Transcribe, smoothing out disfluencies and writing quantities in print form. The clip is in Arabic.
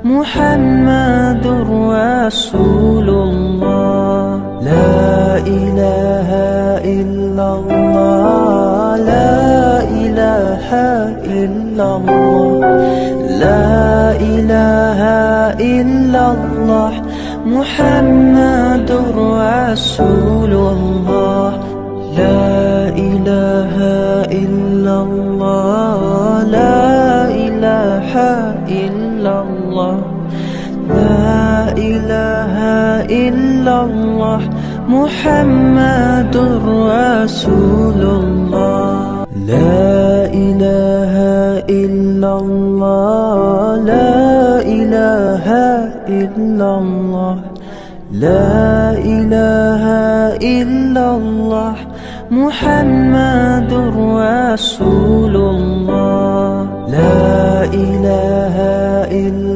محمد رسول الله. لا إله إلا الله، لا إله إلا الله، لا إله إلا الله، محمد رسول الله. لا إله إلا الله، لا إله إلا الله، لا إله إلا الله، محمد رسول الله. لا إله إلا الله، لا إله إلا الله، لا إله إلا الله، محمد رسول الله. لا إله إلا